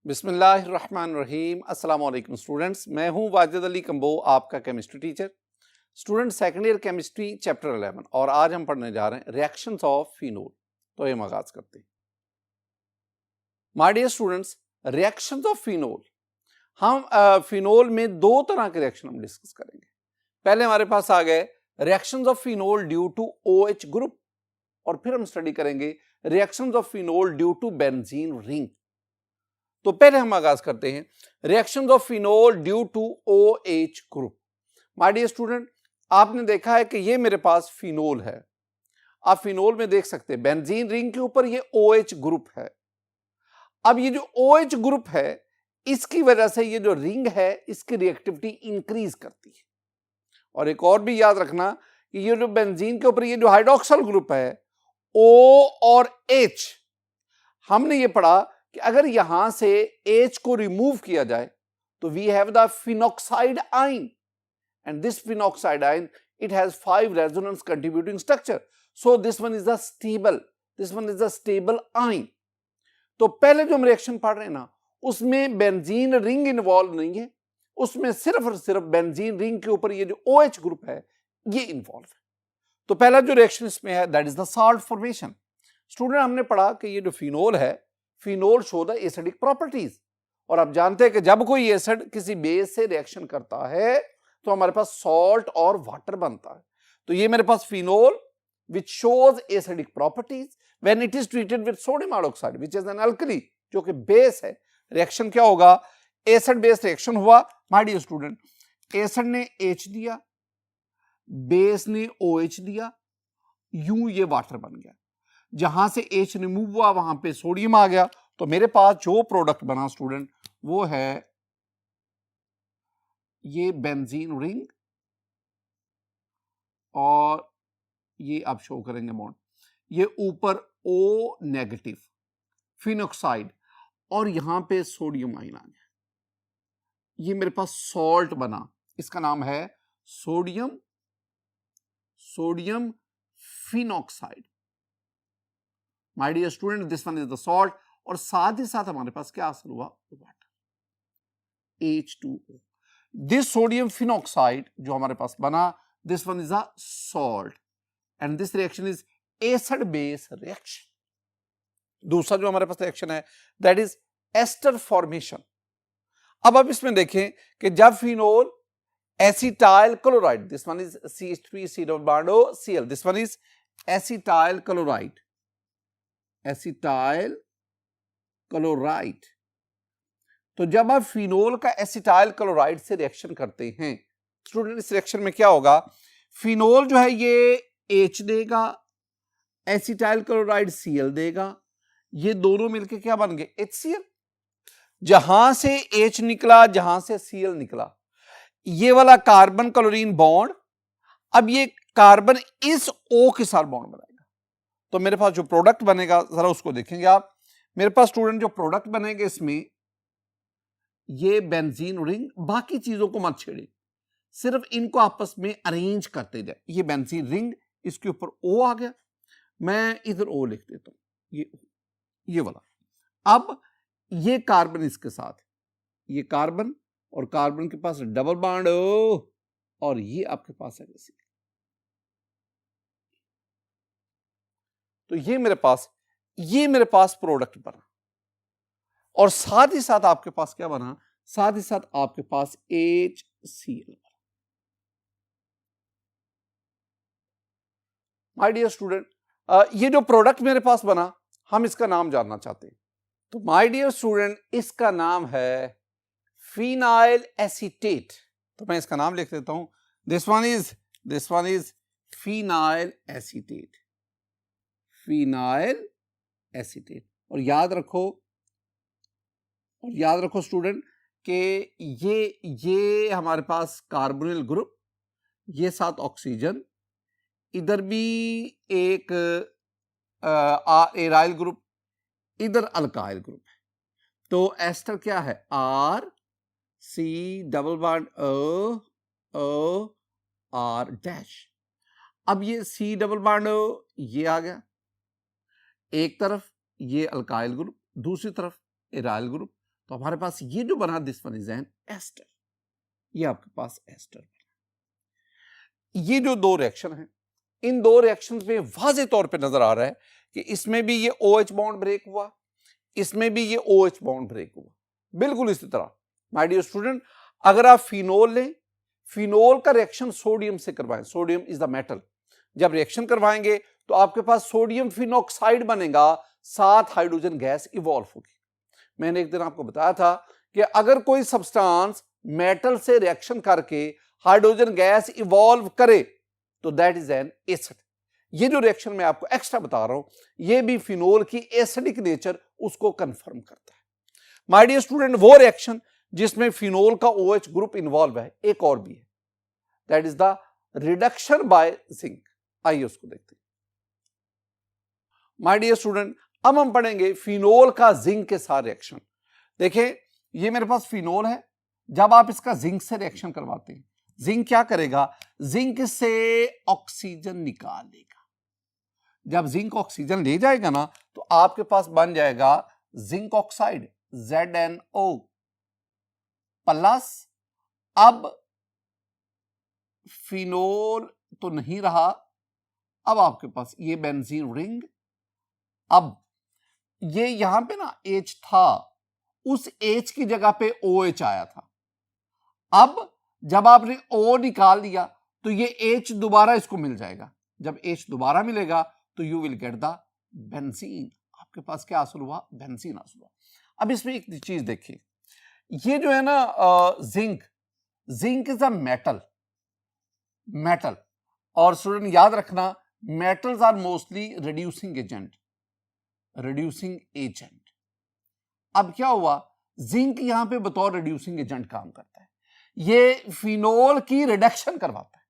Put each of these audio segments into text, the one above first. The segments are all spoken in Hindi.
बिस्मिल्लाहिर्रहमानिर्रहीम। अस्सलाम वालेकुम स्टूडेंट्स, मैं हूं वाजिद अली कंबो, आपका chemistry teacher. Student second year chemistry chapter 11 और आज हम पढ़ने जा रहे हैं रिएक्शंस ऑफ फिनोल। तो ये आगाज करते हैं। My dear students, reactions of phenol, हम फिनोल में दो तरह के रिएक्शन हम डिस्कस करेंगे। पहले हमारे पास आ गए reactions of phenol due to OH group, और फिर हम स्टडी करेंगे reactions of phenol due to benzene ring. तो पहले हम आगाज करते हैं reactions of phenol due to OH group. My dear student, आपने देखा है कि ये मेरे पास फिनोल है। आप फिनोल में देख सकते हैं बेंजीन रिंग के ऊपर ये OH ग्रुप है। अब ये जो OH ग्रुप है, इसकी वजह से ये जो रिंग है इसकी रिएक्टिविटी इंक्रीज करती है। और एक और भी याद रखना कि ये जो बेंजीन के ऊपर ये जो हाइड्रोक्सिल ग्रुप है O और H, हमने ये पढ़ा कि अगर यहां से H को रिमूव किया जाए तो we have the phenoxide ion, and this phenoxide ion it has 5 resonance contributing structure, so this one is the stable ion. तो पहले जो हम रिएक्शन पढ़ रहे हैं ना, उसमें बेंजीन रिंग इन्वॉल्व नहीं है, उसमें सिर्फ और सिर्फ बेंजीन रिंग के ऊपर ये जो OH ग्रुप है ये इन्वॉल्व है। तो पहला जो रिएक्शन इसमें है that is the salt formation. Student, हमने पढ़ा कि ये जो फिनोल है, phenol show the acidic properties, और आप जानते हैं कि जब कोई एसिड किसी बेस से रिएक्शन करता है तो हमारे पास सॉल्ट और वाटर बनता है। तो ये मेरे पास phenol which shows acidic properties when it is treated with sodium hydroxide which is an alkali, जो कि बेस है। रिएक्शन क्या होगा? एसिड बेस रिएक्शन हुआ। माय डियर स्टूडेंट, एसिड ने H दिया, बेस ने OH दिया, यूं ये वाटर बन गया। जहां से H रिमूव हुआ वहां पे सोडियम आ गया। तो मेरे पास जो प्रोडक्ट बना स्टूडेंट वो है ये बेंजीन रिंग, और ये आप शो करेंगे बॉन्ड, ये ऊपर O नेगेटिव फिनॉक्साइड, और यहां पे सोडियम आयन आ गया। ये मेरे पास सॉल्ट बना, इसका नाम है sodium phenoxide. My dear student, this one is the salt, और साथ ही साथ हमारे पास क्या असर हुआ? Water, H2O। This sodium phenoxide जो हमारे पास बना, this one is a salt, and this reaction is acid base reaction. दूसरा जो हमारे पास रिएक्शन है दैट इज एस्टर फॉर्मेशन। अब आप इसमें देखें कि जब phenol acetyl chloride, this one is CH3 double bond O Cl, this one is acetyl chloride, तो जब आप फिनोल का एसिटाइल क्लोराइड से रिएक्शन करते हैं स्टूडेंट, इस रिएक्शन में क्या होगा? फिनोल जो है ये H देगा, एसिटाइल क्लोराइड Cl देगा, ये दोनों मिलकर क्या बन गए? HCl। जहां से H निकला, जहां से Cl निकला, ये वाला कार्बन क्लोरीन बॉन्ड, अब ये कार्बन इस O के साथ बॉन्ड बनाएगा। तो मेरे पास जो प्रोडक्ट बनेगा जरा उसको देखेंगे आप। मेरे पास स्टूडेंट जो प्रोडक्ट बनेंगे इसमें ये बेंजीन रिंग, बाकी चीजों को मत छेड़े, सिर्फ इनको आपस में अरेंज करते जाए। ये बेंजीन रिंग, इसके ऊपर O आ गया, मैं इधर O लिख देता हूं, ये वाला। अब ये कार्बन इसके साथ, ये कार्बन और कार्बन के पास डबल बॉन्ड O, और ये आपके पास है जैसे। तो ये मेरे पास प्रोडक्ट बना, और साथ ही साथ आपके पास क्या बना? साथ ही साथ आपके पास HCl बना। माय डियर स्टूडेंट, ये जो प्रोडक्ट मेरे पास बना, हम इसका नाम जानना चाहते हैं। तो माय डियर स्टूडेंट, इसका नाम है फिनाइल एसीटेट। तो मैं इसका नाम लिख देता हूं, this one is phenyl acetate. और याद रखो स्टूडेंट कि ये हमारे पास कार्बोनिल ग्रुप, ये साथ ऑक्सीजन, इधर भी एक एराइल ग्रुप, इधर अल्काइल ग्रुप है। तो एस्टर क्या है? RC double bond O R dash. अब ये C डबल बॉन्ड O ये आ गया एक तरफ, ये अल्काइल ग्रुप, दूसरी तरफ एराइल ग्रुप, तो हमारे पास ये जो बना this one is an ester, ये आपके पास एस्टर बना। ये जो दो रिएक्शन हैं, इन दो रिएक्शंस में वाज़ेह तौर पे नजर आ रहा है कि इसमें भी ये OH बॉन्ड ब्रेक हुआ, इसमें भी ये OH बॉन्ड ब्रेक हुआ, बिल्कुल इसी तरह। माय डियर स्टूडेंट, अगर आप फिनोल लें, फिनोल का रिएक्शन सोडियम से करवाएं, सोडियम इज द मेटल, जब रिएक्शन करवाएंगे तो आपके पास सोडियम फिनॉक्साइड बनेगा, 7 हाइड्रोजन गैस इवॉल्व होगी। मैंने एक दिन आपको बताया था कि अगर कोई सब्सटेंस मेटल से रिएक्शन करके हाइड्रोजन गैस इवॉल्व करे तो दैट इज एन एसिड। ये जो रिएक्शन मैं आपको एक्स्ट्रा बता रहा हूं, ये भी फिनोल की एसिडिक नेचर उसको कंफर्म करता है। माय डियर स्टूडेंट, वो रिएक्शन जिसमें फिनोल का OH ग्रुप इन्वॉल्व है, एक और भी है, that is the reduction by zinc. आइए उसको देखते हैं। माय डियर स्टूडेंट, अब हम पढ़ेंगे फिनोल का जिंक के साथ रिएक्शन। देखें, ये मेरे पास फिनोल है, जब आप इसका जिंक से रिएक्शन करवाते हैं, जिंक क्या करेगा, जिंक से ऑक्सीजन निकाल लेगा। जब जिंक ऑक्सीजन ले जाएगा ना, तो आपके पास बन जाएगा जिंक ऑक्साइड ZnO प्लस। अब फिनोल तो नहीं रहा, अब आपके पास ये बेंजीन रिंग। अब ये यहां पे ना H था, उस H की जगह पे OH आया था। अब जब आपने O निकाल दिया तो ये H दोबारा इसको मिल जाएगा। जब H दोबारा मिलेगा तो you will get the benzene. आपके पास क्या हासिल हुआ, बेंजीन हासिल हुआ। अब इसमें एक चीज देखिए, ये जो है ना zinc, zinc is a metal, metal. और स्टूडेंट याद रखना, metals are mostly reducing agent, reducing agent. अब क्या हुआ, जिंक यहां पे बतौर रिड्यूसिंग एजेंट काम करता है, ये फिनोल की रिडक्शन करवाता है।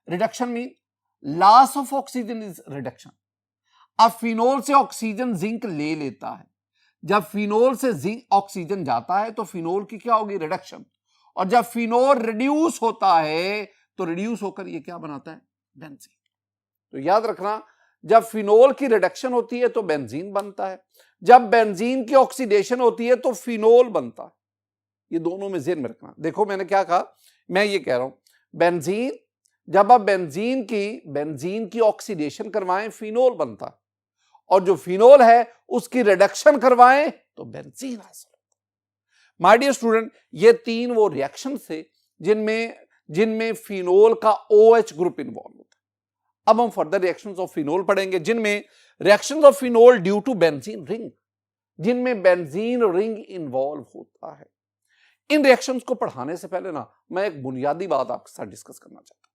Reduction mean loss of oxygen is reduction. अब फिनोल से ऑक्सीजन जिंक ले लेता है, जब फिनोल से जिंक ऑक्सीजन जाता है तो फिनोल की क्या होगी, रिडक्शन। और जब फिनोल रिड्यूस होता है तो रिड्यूस होकर ये क्या बनाता है, बेंजीन। तो याद रखना, जब फिनोल की रिडक्शन होती है तो बेंजीन बनता है, जब बेंजीन की ऑक्सीडेशन होती है तो फिनोल बनता है। ये दोनों में ज़हन में रखना। देखो मैंने क्या कहा, मैं ये कह रहा हूं, बेंजीन, जब आप बेंजीन की ऑक्सीडेशन करवाएं फिनोल बनता है, और जो फिनोल है उसकी रिडक्शन करवाएं तो बेंजीन हासिल होता है। माय डियर स्टूडेंट, ये तीन वो रिएक्शन थे जिनमें फिनोल का OH ग्रुप इन्वॉल्व होता है। अब हम फर्दर रिएक्शंस ऑफ फिनोल पढ़ेंगे, जिनमें reactions of phenol due to benzene ring, जिनमें बेंजीन रिंग इन्वॉल्व होता है। इन रिएक्शंस को पढ़ाने से पहले ना मैं एक बुनियादी बात आपके साथ डिस्कस करना चाहता हूं।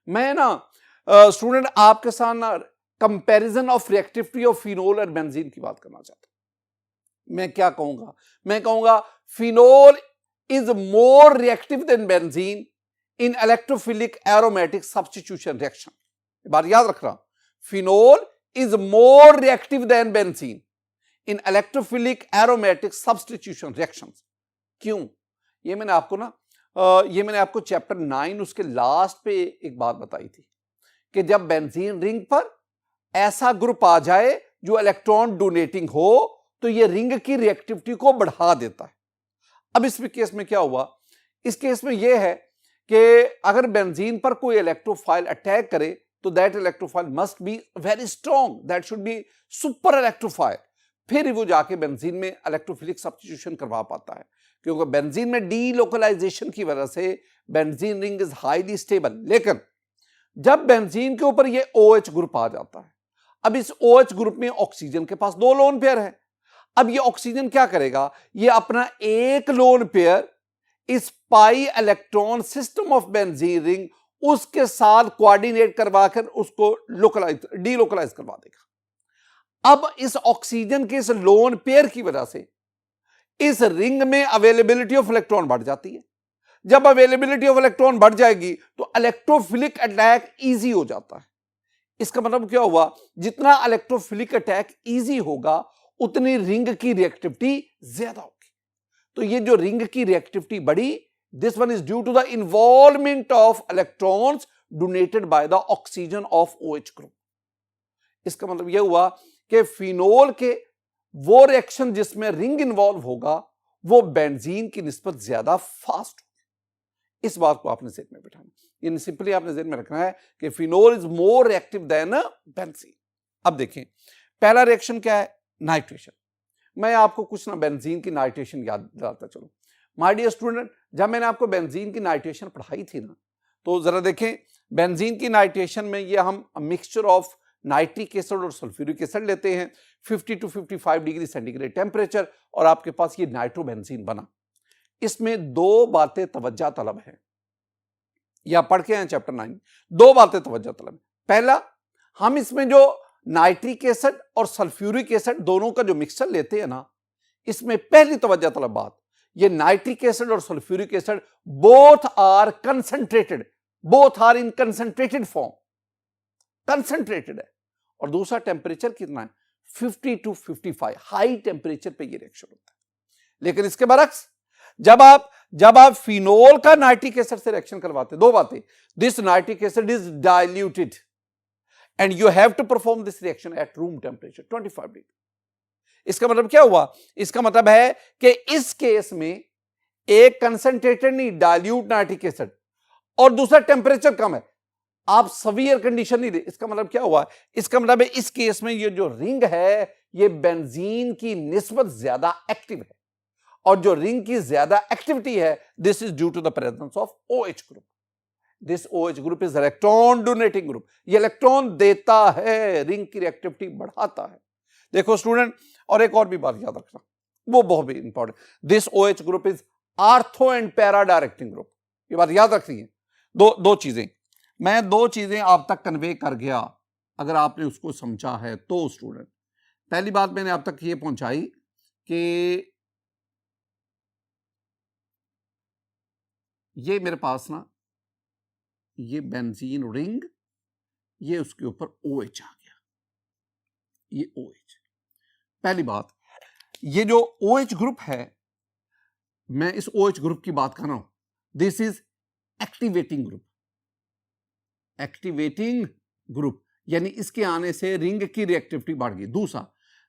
मैं ना स्टूडेंट आपके साथ ना comparison of reactivity of phenol और बेंजीन की बात करना चाहता हूं। मैं क्या कहूंगा, मैं कहूंगा phenol is more reactive than benzene in electrophilic aromatic substitution reaction. बात याद रखना, phenol is more reactive than benzene in electrophilic aromatic substitution reactions. क्यों? ये मैंने आपको चैप्टर 9 उसके लास्ट पे एक बात बताई थी कि जब बेंजीन रिंग पर ऐसा ग्रुप आ जाए जो इलेक्ट्रॉन डोनेटिंग हो तो ये रिंग की रिएक्टिविटी को बढ़ा देता है। अब इस केस में क्या हुआ, इस केस में यह है कि अगर बेंजीन पर कोई इलेक्ट्रोफाइल अटैक करे तो that electrophile must be very strong, that should be super electrophile, फिर वो जाके बेंजीन में इलेक्ट्रोफिलिक सब्स्टिट्यूशन करवा पाता है, क्योंकि बेंजीन में डीलोकलाइजेशन की वजह से benzene ring is highly stable. लेकिन जब बेंजीन के ऊपर ये OH ग्रुप आ जाता है, अब इस OH ग्रुप में ऑक्सीजन के पास 2 लोन पेयर है। अब ये ऑक्सीजन क्या करेगा, ये अपना एक लोन पेयर इस pi electron system of benzene ring उसके साथ कोऑर्डिनेट करवाकर उसको डीलोकलाइज करवा देगा। अब इस ऑक्सीजन के इस लोन पेयर की वजह से इस रिंग में अवेलेबिलिटी ऑफ इलेक्ट्रॉन बढ़ जाती है। जब अवेलेबिलिटी ऑफ इलेक्ट्रॉन बढ़ जाएगी तो इलेक्ट्रोफिलिक अटैक इजी हो जाता है। इसका मतलब क्या हुआ, जितना इलेक्ट्रोफिलिक अटैक इजी होगा उतनी रिंग की रिएक्टिविटी ज्यादा होगी। तो ये जो रिंग की रिएक्टिविटी बढ़ी, this one is due to the involvement of electrons donated by the oxygen of OH group. इसका मतलब यह हुआ कि फिनोल के वो रिएक्शन जिसमें रिंग इन्वॉल्व होगा वो बेंजीन की निस्बत ज्यादा फास्ट होगी। इस बात को आपने ज़हन में बिठाना, यानी सिंपली आपने ज़हन में रखना है कि phenol is more reactive than benzene. अब देखें पहला रिएक्शन क्या है, नाइट्रेशन। मैं आपको कुछ ना बेंजीन की नाइट्रेशन याद दिलाता चलूं। माय डियर स्टूडेंट, जब मैंने आपको बेंजीन की नाइट्रेशन पढ़ाई थी ना, तो जरा देखें बेंजीन की नाइट्रेशन में ये हम मिक्सचर ऑफ नाइट्रिक एसिड और सल्फ्यूरिक एसिड लेते हैं 50 to 55 डिग्री सेंटीग्रेड टेम्परेचर, और आपके पास ये नाइट्रोबेंजीन बना। इसमें दो बातें तवज्जो तलब है, या पढ़ के हैं चैप्टर 9, दो बातें तवज्जो तलब है। पहला, हम इसमें जो नाइट्रिक एसिड और सल्फ्यूरिक एसिड दोनों का जो मिक्सचर लेते हैं ना, इसमें पहली तवज्जो तलब बात, ये नाइट्रिक एसिड और sulphuric acid both are concentrated, both are in concentrated form, concentrated है। और दूसरा टेम्परेचर कितना है, 50 to 55, हाई टेम्परेचर पे ये रिएक्शन होता है। लेकिन इसके बरक्स जब आप फिनोल का नाइट्रिक एसिड से रिएक्शन करवाते, दो बातें, this nitric acid is diluted and you have to perform this reaction at room temperature 25 degree. इसका मतलब क्या हुआ, इसका मतलब है कि इस केस में एक कंसंट्रेटेड नहीं, डाइल्यूट नाइट्रिक एसिड, और दूसरा टेम्परेचर कम है, आप सवियर कंडीशन नहीं दे। इसका मतलब क्या हुआ, इसका मतलब है इस केस में ये जो रिंग है ये बेंजीन की निस्बत ज्यादा एक्टिव है, और जो रिंग की ज्यादा एक्टिविटी है this is due to the presence of OH group. This OH group is electron donating group, ये इलेक्ट्रॉन देता है, रिंग की रिएक्टिविटी बढ़ाता है। देखो स्टूडेंट, और एक और भी बात याद रखना, वो बहुत भी important, this OH group is ortho and para directing group. ये बात याद रखनी है। दो चीजें, मैं दो चीजें आप तक कन्वे कर गया, अगर आपने उसको समझा है तो स्टूडेंट। पहली बात मैंने आप तक ये पहुंचाई कि ये मेरे पास ना, ये बेंजीन रिंग, ये उसके ऊपर OH आ गया, ये OH। पहली बात, ये जो OH ग्रुप है, मैं इस OH ग्रुप की बात कर रहा हूं, this is activating group, activating group, यानी इसके आने से रिंग की रिएक्टिविटी बढ़ गई। दूसरा,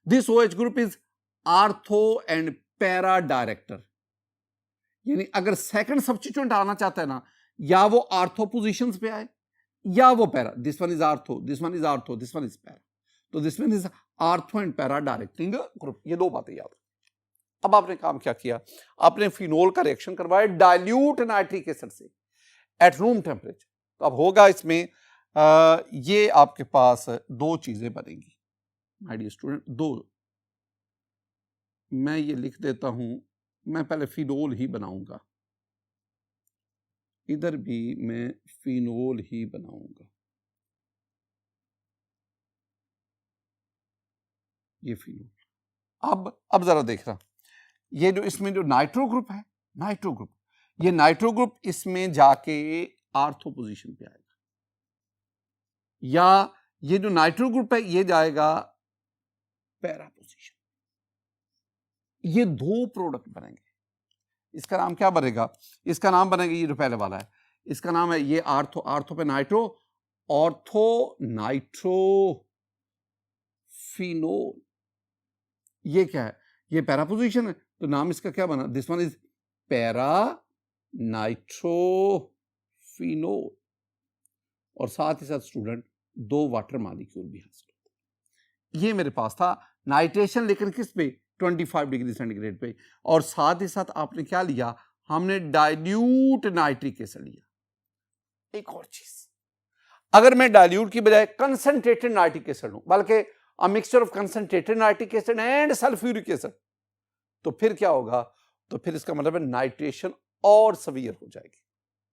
this OH group is ortho and para director, यानी अगर सेकंड सब्स्टिट्यूएंट आना चाहता है ना, या वो आर्थो पोजीशंस पे आए या वो para, this one is ortho, this one is ortho, this one is para, तो this one is ortho and para directing group. ये दो बातें याद। अब आपने काम क्या किया, आपने फिनोल का रिएक्शन करवाया डाइल्यूट नाइट्रिक एसिड से एट रूम टेम्परेचर। तो अब होगा इसमें ये आपके पास दो चीजें बनेंगी माय डियर स्टूडेंट, दो, मैं ये लिख देता हूं, मैं पहले फिनोल ही बनाऊंगा, इधर भी मैं फिनोल ही बनाऊंगा, ये फिनोल। अब जरा देख रहा, ये जो इसमें जो नाइट्रो ग्रुप है, नाइट्रो ग्रुप, ये नाइट्रो ग्रुप इसमें जाके आर्थो पोजीशन पे आएगा, या ये जो नाइट्रो ग्रुप है ये जाएगा पैरा पोजीशन। ये दो प्रोडक्ट बनेंगे, इसका नाम क्या बनेगा, इसका नाम बनेगा, ये जो पहले वाला है इसका नाम है ये आर्थो, आर्थो पे नाइट्रो, ऑर्थो नाइट्रो फिनोल। ये क्या है, ये पैरा पोजीशन है, तो नाम इसका क्या बना, this one is para nitro phenol. और साथ ही साथ स्टूडेंट दो वाटर मॉलिक्यूल भी हासिल होते हैं। ये मेरे पास था नाइट्रेशन, लेकिन किस पे, 25 डिग्री सेंटीग्रेड पे, और साथ ही साथ आपने क्या लिया, हमने डाइल्यूट नाइट्रिक एसिड लिया। एक और चीज, अगर मैं डाइल्यूट की बजाय कंसंट्रेटेड नाइट्रिक एसिड लूं, बल्कि a mixture of concentrated nitric acid and sulphuric acid, तो फिर क्या होगा, तो फिर इसका मतलब है नाइट्रेशन और सवियर हो जाएगी।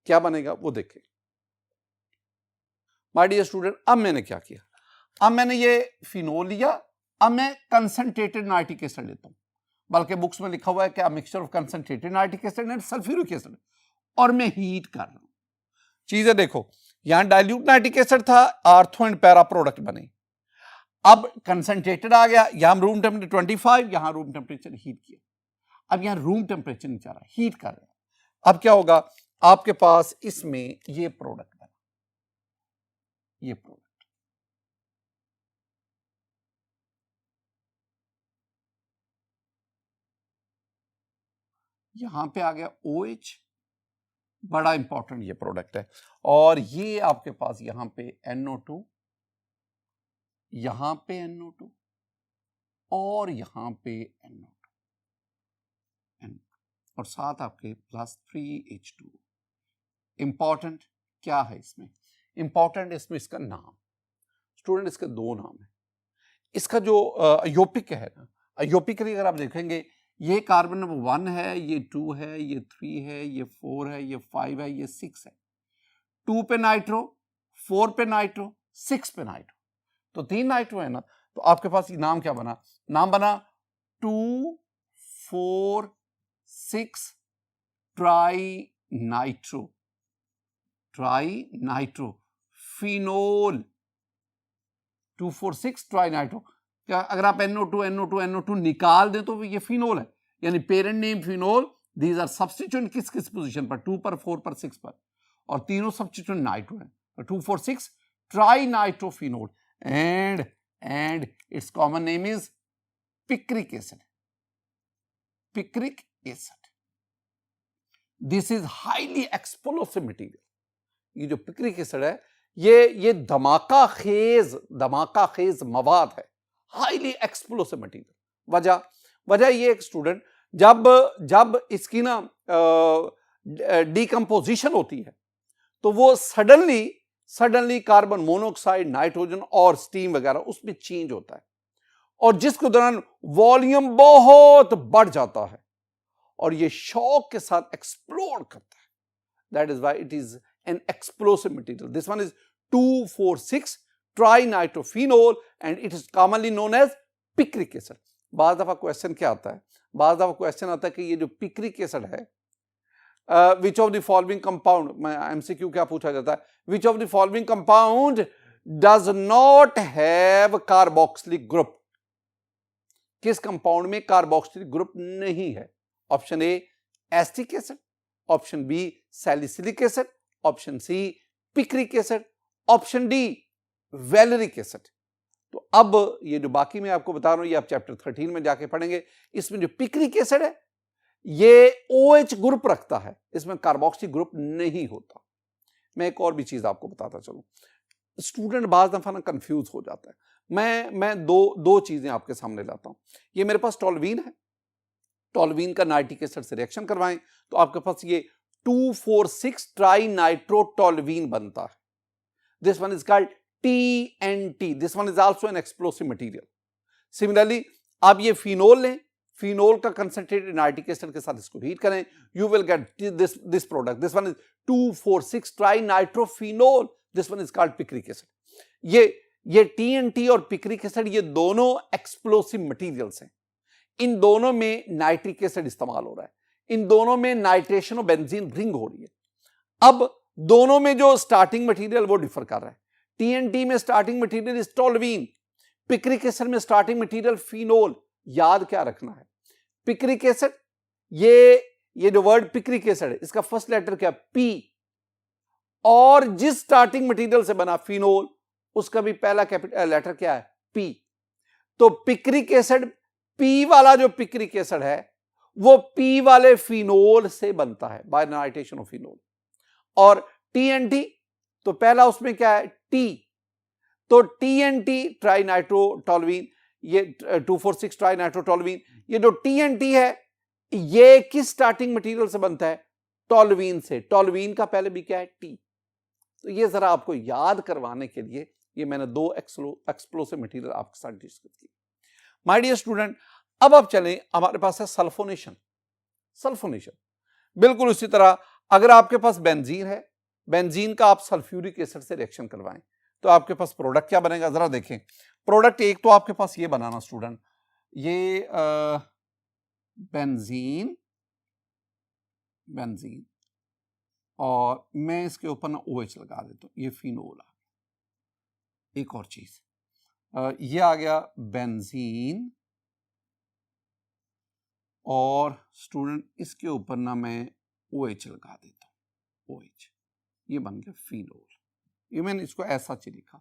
क्या बनेगा वो देखें माय डियर स्टूडेंट। अब मैंने क्या किया, अब मैंने ये फिनोल लिया, अब मैं कंसंट्रेटेड नाइट्रिक एसिड लेता हूं, बल्कि बुक्स में लिखा हुआ है कि mixture of concentrated nitric acid and sulphuric acid, और मैं हीट कर रहा हूं। चीजें देखो, यहां डाइल्यूट नाइट्रिक एसिड था, आर्थो एंड पैरा प्रोडक्ट बने, अब कंसंट्रेटेड आ गया, यहां रूम टेम्परेचर 25, यहां रूम टेम्परेचर हीट किया, अब यहां रूम टेम्परेचर नहीं चाह रहा, हीट कर रहा है। अब क्या होगा, आपके पास इसमें ये प्रोडक्ट बना, ये प्रोडक्ट, यहां पे आ गया OH, बड़ा इंपॉर्टेंट ये प्रोडक्ट है। और ये आपके पास यहां पे NO2, यहां पे NO2 और यहां पे NO2 और साथ आपके प्लस 3H2। इंपॉर्टेंट क्या है इसमें? इंपॉर्टेंट इसमें इसका नाम। स्टूडेंट इसके दो नाम है। इसका जो अयोपिक है ना, अयोपिकली अगर आप देखेंगे, ये कार्बन नंबर 1 है, ये 2 है, ये 3 है, ये 4 है, ये 5 है, ये 6 है। 2 पे नाइट्रो, 4 पे नाइट्रो, 6 पे नाइट्रो, तो 3 नाइट्रो है ना। तो आपके पास ये नाम क्या बना? नाम बना 2 4 6 tri nitro, tri nitro phenol. 2 4 6 tri nitro. क्या अगर आप NO2 निकाल दें तो ये फिनोल है, यानी parent name phenol. These are substituent किस किस पोजीशन पर? 2 पर, 4 पर, 6 पर, और तीनों सब्स्टिट्यूएंट नाइट्रो है। 2 4 6 try nitrophenol and its common name is picric acid. Picric acid. This is highly explosive material. ये जो पिक्रिक एसिड है, ये धमाका खेज मवाद है, हाईली एक्सप्लोसिव मटीरियल। वजह ये एक स्टूडेंट, जब इसकी ना डिकम्पोजिशन होती है तो वो सडनली कार्बन मोनोऑक्साइड, नाइट्रोजन और स्टीम वगैरह उसमें चेंज होता है, और जिसके दौरान वॉल्यूम बहुत बढ़ जाता है और ये शॉक के साथ एक्सप्लोड करता है। That is why it is an explosive material. This one is 2,4,6 trinitrophenol and it is commonly known as picric acid. बार दफा क्वेश्चन क्या आता है? बार दफा क्वेश्चन आता है कि ये जो पिक्रिक एसिड है, which of the following compound, MCQ क्या पूछा जाता है? Which of the following compound does not have carboxylic group? किस कंपाउंड में कार्बोक्सिलिक ग्रुप नहीं है? Option A acetic acid, option B salicylic acid, option C picric acid, option D valeric acid. तो अब ये जो बाकी मैं आपको बता रहा हूं, ये आप चैप्टर 13 में जाके पढ़ेंगे। इसमें जो पिक्रिक एसिड है ये OH ग्रुप रखता है, इसमें कार्बोक्सी ग्रुप नहीं होता। मैं एक और भी चीज आपको बताता चलूं, स्टूडेंट बाज दफा ना कंफ्यूज हो जाता है। मैं दो चीजें आपके सामने लाता हूं। ये मेरे पास टोल्यूइन है, टोल्यूइन का नाइट्रिक एसिड से रिएक्शन करवाएं तो आपके पास ये 2,4,6 ट्राइनाइट्रोटोल्यूइन बनता है। This one is called TNT। This one is also an explosive material. Similarly आप ये फिनोल लें, फिनोल का कंसंट्रेटेड नाइट्रिक एसिड के साथ इसको हीट करें, you will get this product. This one is 2,4,6 trinitrophenol. This one is called picric acid. ये TNT और पिक्रिक एसिड ये दोनों एक्सप्लोसिव मटेरियल्स हैं। इन दोनों में नाइट्रिक एसिड इस्तेमाल हो रहा है, इन दोनों में नाइट्रेशन और बेंजीन रिंग हो रही है। अब दोनों में जो स्टार्टिंग मटेरियल वो डिफर कर रहा है। TNT में starting material is toluene, picric acid में स्टार्टिंग मटेरियल फिनोल। याद क्या रखना है? पिक्रिक एसिड, ये जो वर्ड पिक्रिक एसिड है इसका फर्स्ट लेटर क्या? P, और जिस स्टार्टिंग मटेरियल से बना फिनोल उसका भी पहला कैपिटल लेटर क्या है? P। तो पिक्रिक एसिड, P वाला जो पिक्रिक एसिड है वो P वाले फिनोल से बनता है बाय नाइट्रेशन ऑफ फिनोल। और TNT तो पहला उसमें क्या है? T। तो TNT ट्राइनाइट्रोटोल्यूइन, ये 2,4,6 ट्राइनाइट्रोटोल्यूइन, ये जो TNT है ये किस स्टार्टिंग मटेरियल से बनता है? टोल्यूइन से। टोल्यूइन का पहले भी क्या है? T। तो ये जरा आपको याद करवाने के लिए ये मैंने दो एक्सप्लोसिव मटेरियल आपके साथ डिस्कस की। माय डियर स्टूडेंट, अब आप चलें, हमारे पास है सल्फोनेशन। सल्फोनेशन बिल्कुल उसी तरह, अगर आपके पास बेंजीन है, बेंजीन का आप सल्फ्यूरिक एसिड से रिएक्शन करवाएं तो आपके पास प्रोडक्ट क्या बनेगा? जरा देखें। प्रोडक्ट एक तो आपके पास ये बनाना स्टूडेंट, ये बेंजीन और मैं इसके ऊपर ना OH लगा देता हूं, ये फिनोल आ गया। एक और चीज, ये आ गया बेंजीन और स्टूडेंट इसके ऊपर ना मैं OH लगा देता हूं, OH, ये बन गया फिनोल। ये मैंने इसको ऐसा लिखा।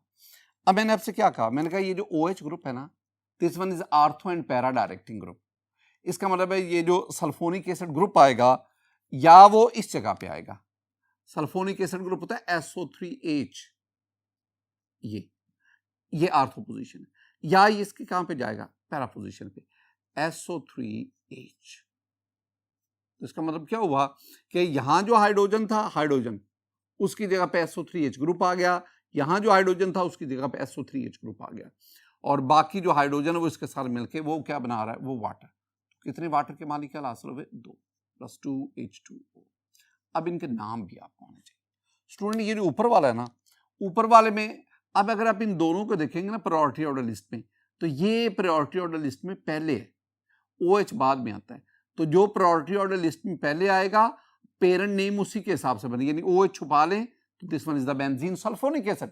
अब मैंने आपसे क्या कहा? मैंने कहा ये जो OH ग्रुप है ना, this one is ortho and para directing group. इसका मतलब है ये जो सल्फोनिक एसिड ग्रुप आएगा या वो इस जगह पे आएगा, सल्फोनिक एसिड ग्रुप होता है SO3H, ये आर्थो पोजीशन है, या ये इसके कहां पे जाएगा, पैरा पोजीशन पे, SO3H। तो इसका मतलब क्या हुआ कि यहां जो हाइड्रोजन था, हाइड्रोजन उसकी जगह पे SO3H ग्रुप आ गया, यहां जो हाइड्रोजन था उसकी जगह पे SO3H ग्रुप आ गया, और बाकी जो हाइड्रोजन है वो इसके साथ मिलके वो क्या बना रहा है, वो वाटर। कितने वाटर के मालिक्यूल हासिल हुए, 2 + 2H2O। अब इनके नाम भी आपको आने चाहिए स्टूडेंट। ये जो ऊपर वाला है ना, ऊपर वाले में अब अगर आप इन दोनों को देखेंगे ना प्रायोरिटी ऑर्डर लिस्ट में, तो ये प्रायोरिटी ऑर्डर लिस्ट में पहले है, OH बाद में आता है। तो जो प्रायोरिटी ऑर्डर लिस्ट में पहले आएगा पेरेंट नेम उसी के हिसाब से बनेगी, यानी OH छुपा लें तो this one is the benzene sulphonic acid.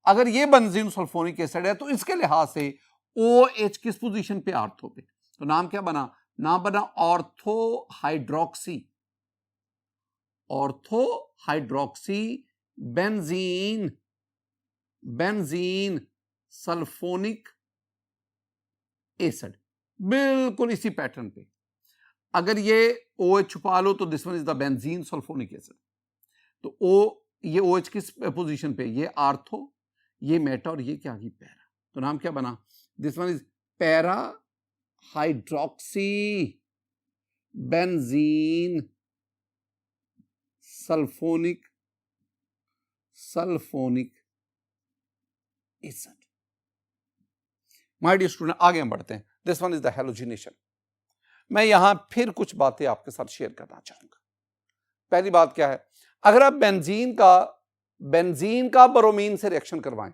अगर ये बेंजीन सल्फोनिक एसिड है तो इसके लिहाज से OH किस पोजीशन पे, आर्थो पे। तो नाम क्या बना, नाम बना ortho hydroxy, ortho hydroxy benzene, benzene sulphonic acid, बिल्कुल इसी पैटर्न पे। अगर ये OH छुपा लो तो this one is the benzene sulphonic acid. तो ये OH किस पोजीशन पे, ये आर्थो, ये मेटा, और ये क्या, पैरा। तो नाम क्या बना, this one is para hydroxy benzene sulphonic acid. My dear student, आगे हम बढ़ते हैं। This one is the halogenation. मैं यहां फिर कुछ बातें आपके साथ शेयर करना चाहूंगा। पहली बात क्या है, अगर आप बेंजीन का ब्रोमीन से रिएक्शन करवाएं,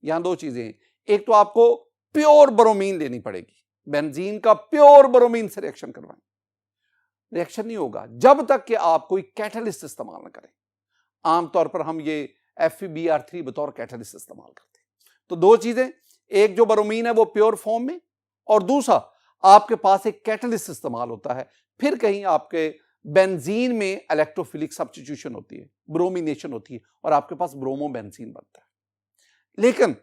यहां दो चीजें हैं, एक तो आपको प्योर ब्रोमीन लेनी पड़ेगी, बेंजीन का प्योर ब्रोमीन से रिएक्शन करवाएं, रिएक्शन नहीं होगा जब तक कि आप कोई कैटलिस्ट इस्तेमाल न करें। आमतौर पर हम ये FeBr3 बतौर कैटलिस्ट इस्तेमाल करते हैं। तो दो चीजें, एक जो ब्रोमीन है वो प्योर फॉर्म में, और दूसरा आपके पास एक कैटलिस्ट इस्तेमाल होता है, फिर कहीं आपके बेंजीन में इलेक्ट्रोफिलिक सब्स्टिट्यूशन होती है, ब्रोमिनेशन होती है, और आपके पास ब्रोमो बेंजीन बनता है। लेकिन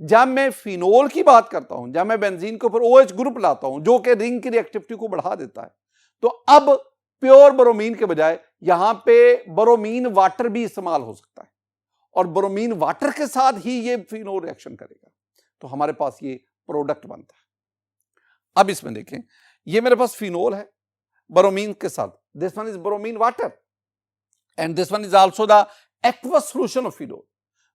जब मैं फिनोल की बात करता हूं, जब मैं बेंजीन के ऊपर OH ग्रुप लाता हूं जो कि रिंग की रिएक्टिविटी को बढ़ा देता है, तो अब प्योर ब्रोमीन के बजाय यहां पे ब्रोमीन वाटर भी इस्तेमाल हो सकता है, और ब्रोमीन वाटर के साथ ही ये फिनोल रिएक्शन करेगा, तो हमारे पास ये प्रोडक्ट बनता है। अब इसमें देखें, ये मेरे पास फिनोल है ब्रोमीन के साथ, this one is bromine water, and this one is also the aqueous solution of phenol.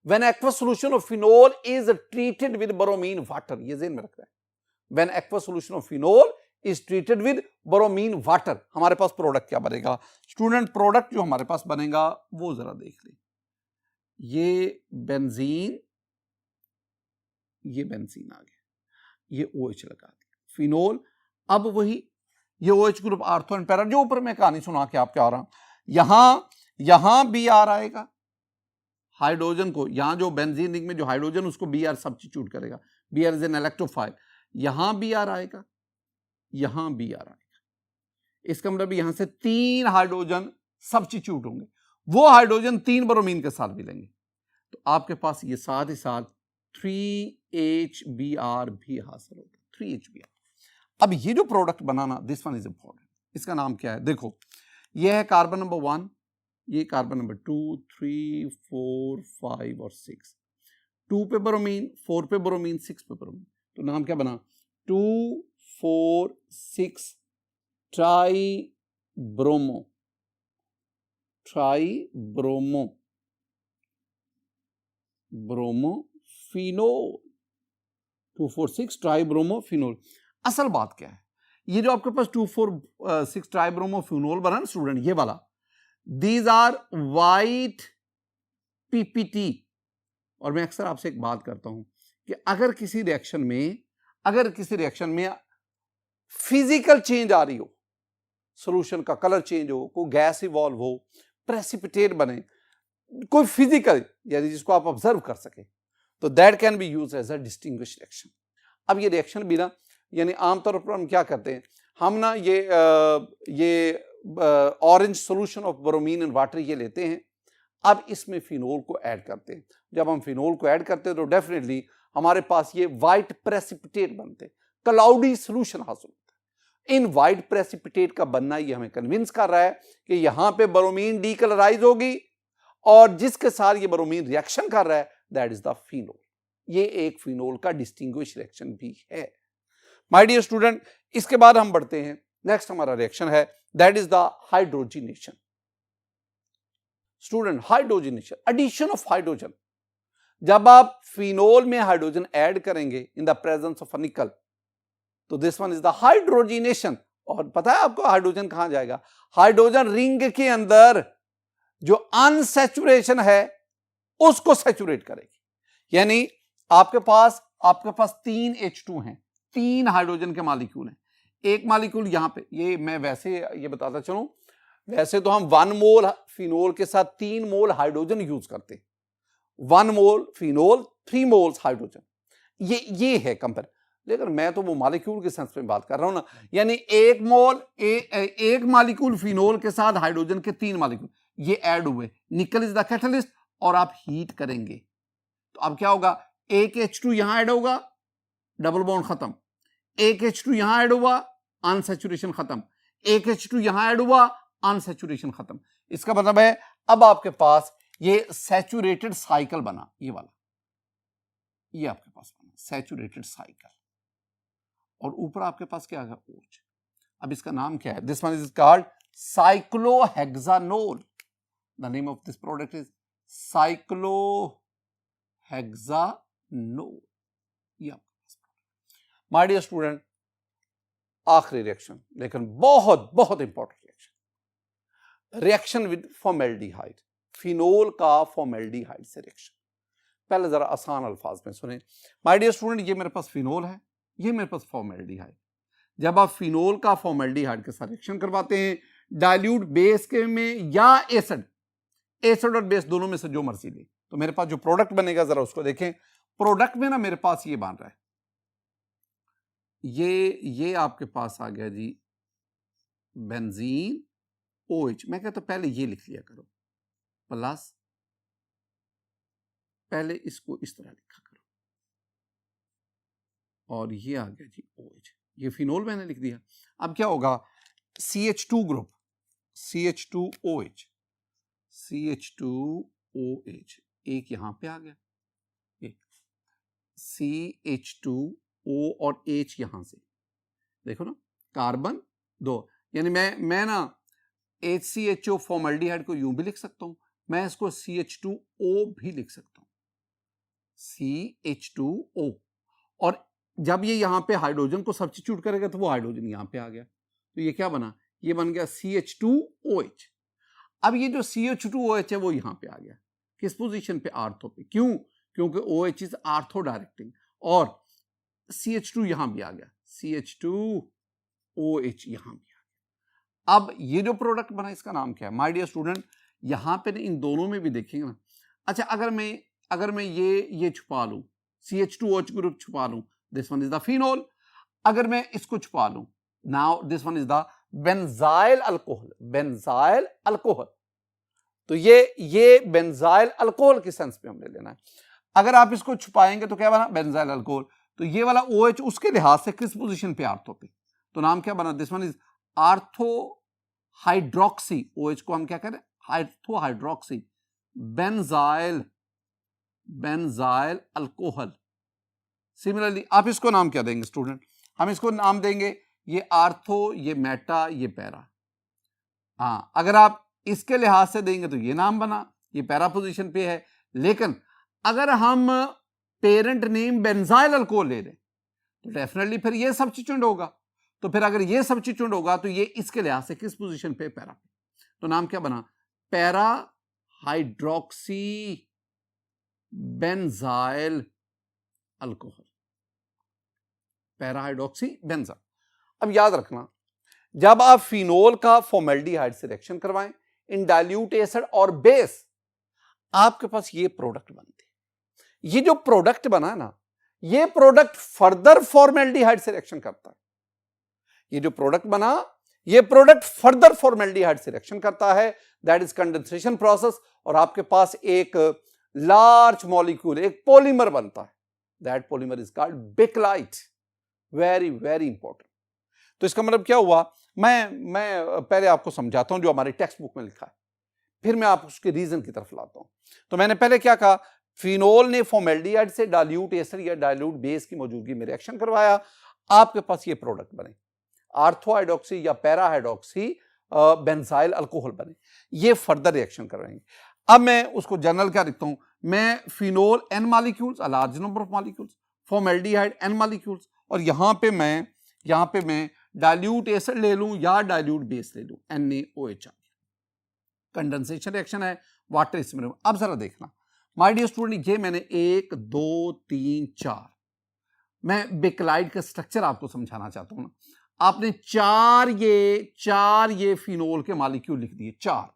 When aqueous solution of phenol is treated with bromine water, ये ज़हन में रखना है, when aqueous solution of phenol is treated with bromine water, हमारे पास प्रोडक्ट क्या बनेगा स्टूडेंट? प्रोडक्ट जो हमारे पास बनेगा वो जरा देख लें, ये बेंजीन आ गया, ये OH लगा दिया, फिनोल। अब वही ये OH group ortho and para, जो ऊपर मैं कहानी सुना के आपके आ रहा हूं, यहां Br आएगा, हाइड्रोजन को, यहां जो बेंजीन रिंग में जो हाइड्रोजन उसको Br सब्स्टिट्यूट करेगा, Br इज एन इलेक्ट्रोफाइल, यहां Br आएगा, यहां Br आएगा। इसका मतलब यहां से 3 हाइड्रोजन सब्स्टिट्यूट होंगे, वो हाइड्रोजन 3 ब्रोमीन के साथ भी लेंगे, तो आपके पास ये साथ ही साथ 3HBr भी हासिल होगा, 3HBr। अब ये जो product banana, this one is important, इसका नाम क्या है? देखो, ये है कार्बन नंबर 1, ये कार्बन नंबर 2, 3, 4, 5 और 6, 2 पे ब्रोमीन, 4 पे ब्रोमीन, 6 पे ब्रोमीन, तो नाम क्या बना? 2, 4, 6 try bromo phenol, 2, 4, 6 try bromo phenol. असल बात क्या है, ये जो आपके पास 2, 4, 6 ट्राई ब्रोमो फिनोल बना ना स्टूडेंट, ये वाला, दीज आर वाइट PPT। और मैं अक्सर आपसे एक बात करता हूं कि अगर किसी रिएक्शन में फिजिकल चेंज आ रही हो, सॉल्यूशन का कलर चेंज हो, कोई गैस इवॉल्व हो, प्रेसिपिटेट बने, कोई फिजिकल यानी जिसको आप ऑब्जर्व कर सके, तो that can be used as a distinguish reaction. अब ये रिएक्शन भी ना, यानी आमतौर पर हम क्या करते हैं, हम ना ये orange solution of bromine and water ये लेते हैं, अब इसमें फिनोल को ऐड करते हैं। जब हम फिनोल को ऐड करते हैं तो डेफिनेटली हमारे पास ये वाइट प्रेसिपिटेट बनते हैं, क्लाउडी सॉल्यूशन हासिल होता इन व्हाइट प्रेसिपिटेट का बनना ये हमें कन्विंस कर रहा है कि यहां पे ब्रोमीन डीकलराइज होगी और जिसके साथ ये ब्रोमीन रिएक्शन कर रहा है दैट इज द फिनोल। ये एक फिनोल का डिस्टिंग्विश रिएक्शन भी है। माय डियर स्टूडेंट, इसके बाद हम बढ़ते हैं, नेक्स्ट हमारा रिएक्शन है that is the hydrogenation. Student, hydrogenation, addition of hydrogen. जब आप फिनोल में हाइड्रोजन ऐड करेंगे इन द प्रेजेंस ऑफ निकल, तो this one is the hydrogenation. और पता है आपको हाइड्रोजन कहां जाएगा? हाइड्रोजन रिंग के अंदर जो अनसैचुरेशन है उसको सैचुरेट करेगी। यानी आपके पास 3 H2 हैं, 3 हाइड्रोजन के मॉलिक्यूल हैं। एक मॉलिक्यूल यहां पे, ये मैं वैसे ये बताता चलूं, वैसे तो हम 1 मोल फिनोल के साथ 3 मोल हाइड्रोजन यूज करते हैं। 1 मोल फिनोल 3 मोल्स हाइड्रोजन, ये है कंपेयर। लेकिन मैं तो वो मॉलिक्यूल के सेंस में बात कर रहा हूं ना, यानी एक मॉलिक्यूल फिनोल के साथ हाइड्रोजन के 3 मॉलिक्यूल ये ऐड हुए, निकल इज द कैटलिस्ट, और आप हीट करेंगे तो अब क्या होगा? एक H2 यहां ऐड होगा, डबल बॉन्ड खत्म। एक H2 यहां ऐड हुआ, अनसैचुरेशन खत्म। एक H2 यहां ऐड हुआ, अनसैचुरेशन खत्म। इसका मतलब है अब आपके पास ये सैचुरेटेड साइकिल बना, ये वाला, ये आपके पास बना सैचुरेटेड साइकिल। और ऊपर आपके पास क्या आ गया? OH। अब इसका नाम क्या है? This one is called cyclohexanol. The name of this product is cyclohexanol. ये आपके पास। माय डियर स्टूडेंट, आखिरी रिएक्शन, लेकिन बहुत बहुत important reaction, reaction with formaldehyde. Phenol का फॉर्मेल्डिहाइड से रिएक्शन। पहले जरा आसान अल्फाज में सुने। माय डियर स्टूडेंट, ये मेरे पास फिनोल है, ये मेरे पास फॉर्मेल्डिहाइड। जब आप फिनोल का फॉर्मेल्डिहाइड के साथ रिएक्शन करवाते हैं डाइल्यूट बेस के में या एसिड और बेस दोनों में से जो मर्जी ले, तो मेरे पास जो प्रोडक्ट बनेगा जरा उसको देखें। प्रोडक्ट में ना मेरे पास ये बन रहा है, ये आपके पास आ गया जी बेंजीन OH। मैं कहता पहले ये लिख लिया करो, प्लस पहले इसको इस तरह लिखा करो, और ये आ गया जी OH। ये फिनोल मैंने लिख दिया। अब क्या होगा? CH2 ग्रुप, CH2OH, CH2OH, एक यहां पे आ गया, एक CH2O और H यहां से, देखो ना, कार्बन 2। यानी मैं ना HCHO फॉर्मल्डिहाइड को यूं भी लिख सकता हूं, मैं इसको CH2O भी लिख सकता हूं, CH2O। और जब ये यहां पे हाइड्रोजन को सब्स्टिट्यूट करेगा तो वो हाइड्रोजन यहां पे आ गया, तो ये क्या बना? ये बन गया CH2OH। अब ये जो CH2OH है वो यहां पे आ गया, किस पोजीशन पे? आर्थो पे। क्यों? क्योंकि OH इज आर्थो डायरेक्टिंग, और CH2 यहां भी आ गया, CH2OH यहां भी आ गया। अब ये जो प्रोडक्ट बना इसका नाम क्या है? माय डियर स्टूडेंट, यहां पे इन दोनों में भी देखेंगे ना। अच्छा, अगर मैं ये छुपा लूं, CH2OH ग्रुप छुपा लूं, this one is the phenol. अगर मैं इसको छुपा लूं, now this one is the benzyl alcohol, benzyl alcohol. तो ये बेंजाइल अल्कोहल की सेंस में हमने लेना है। अगर आप इसको छुपाएंगे तो क्या बना? Benzyl alcohol. तो ये वाला OH उसके लिहाज से किस पोजीशन पे? आर्थो पे। तो नाम क्या बना? This one is ortho hydroxy. OH को हम क्या करें? Ortho hydroxy benzyl alcohol. Similarly आप इसको नाम क्या देंगे स्टूडेंट? हम इसको नाम देंगे, ये आर्थो, ये मेटा, ये पैरा। हाँ, अगर आप इसके लिहाज से देंगे तो ये नाम बना, ये पैरा पोजीशन पे है। लेकिन अगर हम पेरेंट नेम बेंजाइल अल्कोहल ले लें तो डेफिनेटली फिर ये सब्स्टिट्यूएंट होगा। तो फिर अगर ये सब्स्टिट्यूएंट होगा तो ये इसके लिहाज से किस पोजीशन पे? पैरा पे। तो नाम क्या बना? Para hydroxy benzyl alcohol, para hydroxy benzyl. अब याद रखना, जब आप फिनोल का फॉर्मेल्डिहाइड से रिएक्शन करवाएं इन डाइल्यूट एसिड और बेस, आपके पास ये प्रोडक्ट बनते। ये जो प्रोडक्ट बना ना, ये प्रोडक्ट फर्दर फॉर्मेल्डिहाइड से रिएक्शन करता है। ये जो प्रोडक्ट बना, ये प्रोडक्ट फर्दर फॉर्मेल्डिहाइड से रिएक्शन करता है, दैट इज कंडेंसेशन प्रोसेस। और आपके पास एक लार्ज मॉलिक्यूल, एक पॉलीमर बनता है, that polymer is called Bakelite. Very very important. तो इसका मतलब क्या हुआ, मैं पहले आपको समझाता हूं जो हमारे टेक्स्ट बुक में लिखा है, फिर मैं आप उसके रीजन की तरफ लाता हूं। तो मैंने पहले क्या कहा, फिनोल ने फॉर्मेल्डिहाइड से डाइल्यूट एस्टर या डाइल्यूट बेस की मौजूदगी में रिएक्शन करवाया, आपके पास ये प्रोडक्ट बने, आर्थो हाइड्रोक्सी या पैरा हाइड्रोक्सी बेंजाइल अल्कोहल बने, ये फर्दर रिएक्शन करवाएंगे। अब मैं उसको जनरल क्या लिखता हूं, मैं phenol n molecules, a large number of molecules, formaldehyde n molecules, और यहां पे मैं डाइल्यूट एसिड ले लूं या डाइल्यूट बेस ले लूं, NaOH। कंडेंसेशन रिएक्शन है, वाटर इसमें। अब जरा देखना माय डियर स्टूडेंट, ये मैंने 1 2 3 4, मैं बेक्लाइड का स्ट्रक्चर आपको समझाना चाहता हूं ना। आपने चार ये फिनोल के मॉलिक्यूल लिख दिए, 4,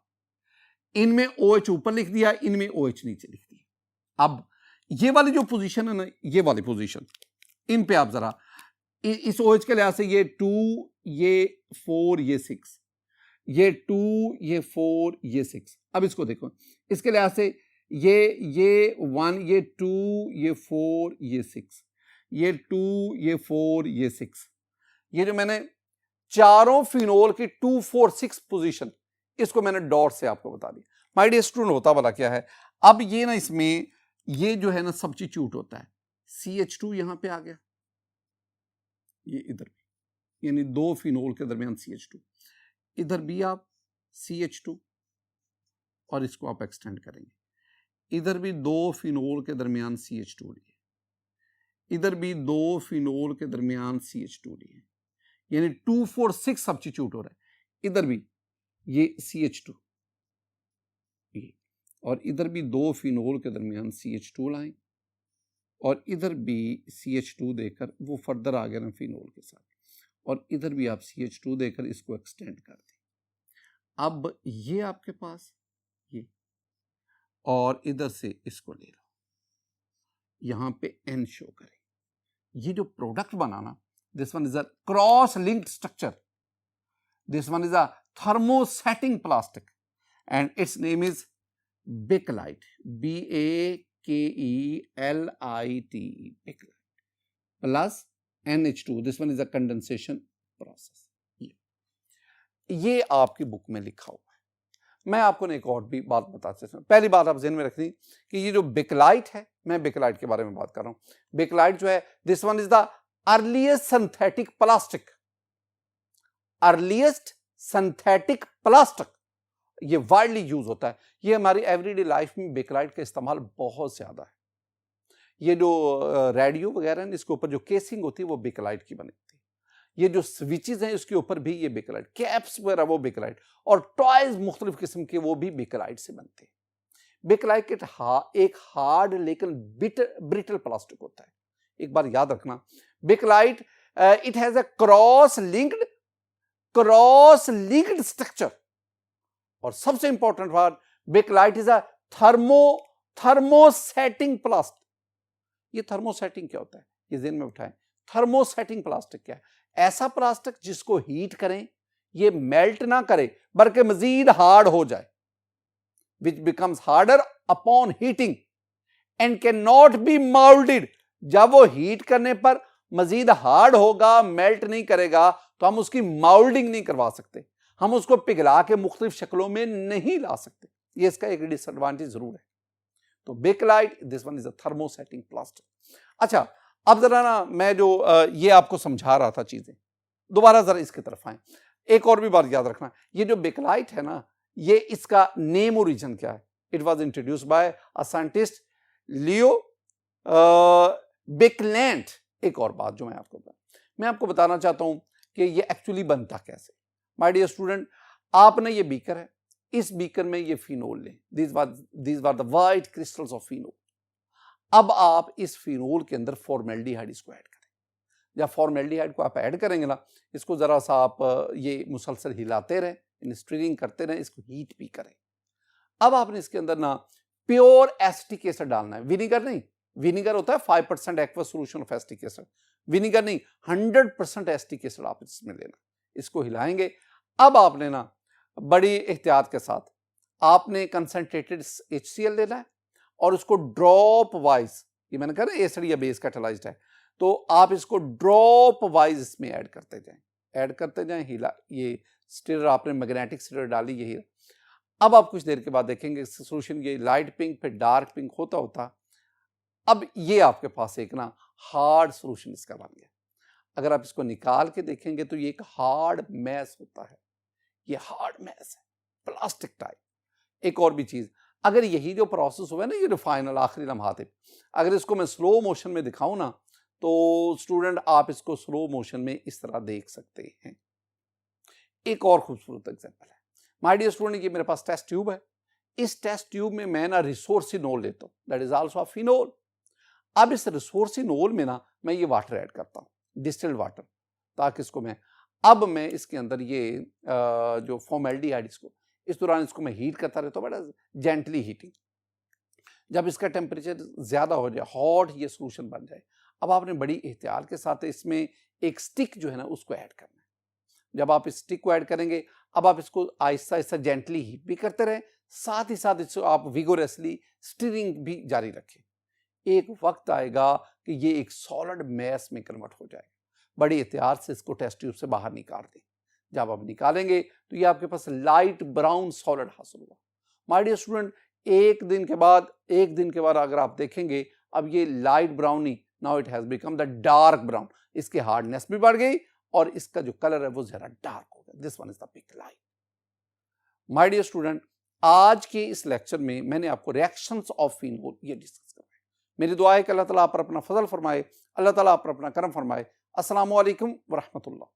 इनमें OH ऊपर लिख दिया, इनमें OH नीचे लिख दिया। अब ये वाली जो पोजीशन है ना, ये वाली पोजीशन, इन पे आप जरा इस OH के लिहाज से ये 2 ये 4 ये 6, ये 2 ये 4 ये 6। अब इसको देखो, इसके लिहाज से ये 1 ये 2 ये 4 ये 6, ये 2 ये 4 ये 6, ये जो मैंने चारों फिनोल की 2 4 6 पोजीशन, इसको मैंने डॉट से आपको बता दिया। माय डियर स्टूडेंट, होता वाला क्या है, अब ये ना इसमें ये जो है ना सब्स्टिट्यूट होता है, CH2 यहां पे आ गया, ये इधर भी, यानी 2 फिनोल के दरमियान CH2, इधर भी आप CH2 और इसको आप एक्सटेंड करेंगे, इधर भी 2 फिनोल के दरमियान CH2 लिए, इधर भी 2 फिनोल के दरमियान CH2 लिए, यानी 2 4 6 सब्स्टिट्यूट हो रहा है। इधर भी ये CH2, ये, और इधर भी 2 फिनोल के दरमियान CH2 लाएं, और इधर भी CH2 देकर वो फर्दर आ गया ना फिनोल के साथ, और इधर भी आप CH2 देकर इसको एक्सटेंड कर दें। अब ये आपके पास ये, और इधर से इसको ले लो, यहां पे N शो करें। ये जो product banana, this one is a cross linked structure, this one is a thermosetting plastic and its name is bakelite, BAKELITE, bakelite plus NH2, this one is a condensation process। ये आपकी बुक में लिखा हुआ है। मैं आपको एक और भी बात बता सकता हूं, पहली बात आप ज़हन में रखनी कि ये जो बेकलाइट है, मैं बेकलाइट के बारे में बात कर रहा हूं। बेकलाइट जो है, this one is the earliest synthetic plastic, earliest synthetic plastic, ये वाइडली यूज होता है। ये हमारी एवरीडे लाइफ में बेकलाइट का इस्तेमाल बहुत ज्यादा है। ये जो रेडियो वगैरह है, इसके ऊपर जो केसिंग होती है वो बेकलाइट की बनी होती है। ये जो स्विचेस हैं इसके ऊपर भी ये बेकलाइट, कैप्स वगैरह वो बेकलाइट, और टॉयज मुख्तलिफ किस्म के वो भी बेकलाइट से बनते हैं। बेकलाइट एक हार्ड लेकिन ब्रिटल प्लास्टिक होता है। एक बार याद रखना, Bakelite it has a cross linked structure, और सबसे इंपॉर्टेंट बात, Bakelite is a thermosetting plastic. ये थर्मोसेटिंग क्या होता है, ये ज़हन में उठाएं। थर्मोसेटिंग प्लास्टिक क्या है? ऐसा प्लास्टिक जिसको हीट करें ये मेल्ट ना करे बल्कि मजीद हार्ड हो जाए, which becomes harder upon heating and can not be moulded. जब वो हीट करने पर मजीद हार्ड होगा, मेल्ट नहीं करेगा, तो हम उसकी मोल्डिंग नहीं करवा सकते, हम उसको पिघला के मुख्तलिफ शक्लों में नहीं ला सकते। ये इसका एक डिसएडवांटेज जरूर है। तो Bakelite, this one is a thermosetting plastic. अच्छा, अब जरा ना मैं जो ये आपको समझा रहा था चीजें, दोबारा जरा इसकी तरफ आए। एक और भी बात याद रखना, ये जो बेकलाइट है ना, ये इसका नेम ओरिजिन क्या है? It was introduced by a scientist Leo Baekeland. एक और बात जो मैं आपको बताना चाहता हूं कि ये एक्चुअली बनता कैसे। माय डियर स्टूडेंट, आपने ये बीकर है, इस बीकर में ये फिनोल लें, these were the white crystals of phenol. अब आप इस फिनोल के अंदर फॉर्मेल्डिहाइड इसको ऐड करें। जब फॉर्मेल्डिहाइड को आप ऐड करेंगे ना, इसको जरा सा आप ये मुसलसल हिलाते रहें, स्टिरिंग करते रहें, इसको हीट भी करें। अब आपने इसके अंदर ना प्योर एसिटिक एसिड डालना है, विनीगर नहीं। विनीगर होता है 5% aqueous solution of acetic acid, vinegar नहीं, 100% एसिटिक एसिड आप इसमें लेना। इसको हिलाएंगे। अब आपने ना बड़ी एहतियात के साथ आपने कंसंट्रेटेड HCl लेना है और उसको ड्रॉप वाइज, ये मैंने कहा ना एसिड या बेस कैटालाइज्ड है, तो आप इसको ड्रॉप वाइज इसमें ऐड करते जाएं, ऐड करते जाएं, हिला, ये स्टिरर आपने मैग्नेटिक स्टिरर डाली, यही। अब आप कुछ देर के बाद देखेंगे सोल्यूशन ये लाइट पिंक फिर डार्क पिंक होता होता, अब ये आपके पास एक ना हार्ड सोल्यूशन इसका बन गया। अगर आप इसको निकाल के देखेंगे तो ये एक हार्ड मैस होता है, ये हार्ड मैस है, प्लास्टिक टाइप। एक और भी चीज, अगर यही जो प्रोसेस हुआ है ना, ये जो फाइनल आखिरी लम्हाते, अगर इसको मैं स्लो मोशन में दिखाऊं ना, तो स्टूडेंट आप इसको स्लो मोशन में इस तरह देख सकते हैं। एक और खूबसूरत एग्जांपल है माय डियर स्टूडेंट, ये मेरे पास टेस्ट ट्यूब है। इस टेस्ट ट्यूब में मैं ना रिसोर्सिनोल लेता हूं, that is also a phenol. अब इस रिसोर्सिनोल में ना मैं ये वाटर ऐड करता हूं, डिस्टिल्ड वाटर, ताकि इसको मैं इसके अंदर ये जो फॉर्मेल्डिहाइड, इसको इस दौरान इसको मैं हीट करता रहता हूं, बड़ा जेंटली हीटिंग। जब इसका टेम्परेचर ज्यादा हो जाए, हॉट ये सोल्यूशन बन जाए, अब आपने बड़ी एहतियात के साथ इसमें एक स्टिक जो है ना उसको ऐड करना है। जब आप इस स्टिक को ऐड करेंगे, अब आप इसको आहिस्ता आहिस्ता जेंटली हीट भी करते रहें, साथ ही साथ इसको आप विगोरसली स्टीरिंग भी जारी रखें। एक वक्त आएगा कि ये एक सॉलिड मैस में कन्वर्ट हो जाएगा। बड़ी एहतियात से इसको टेस्ट ट्यूब से बाहर निकाल दें। जब आप निकालेंगे तो ये आपके पास लाइट ब्राउन सॉलिड हासिल होगा। माय डियर स्टूडेंट, एक दिन के बाद अगर आप देखेंगे, अब ये light brown he, now it has become the dark brown. इसकी हार्डनेस भी बढ़ गई और इसका जो कलर है वो जरा डार्क हो गया। This one is the pick line. My dear student, आज के इस लेक्चर में मैंने आपको रिएक्शंस ऑफ फिनोल ये डिस्कस करवाया। मेरी दुआ है कि अल्लाह ताला आप पर अपना फजल फरमाए, अल्लाह ताला आप पर अपना करम फरमाए। अस्सलामु अलैकुम व रहमतुल्लाह।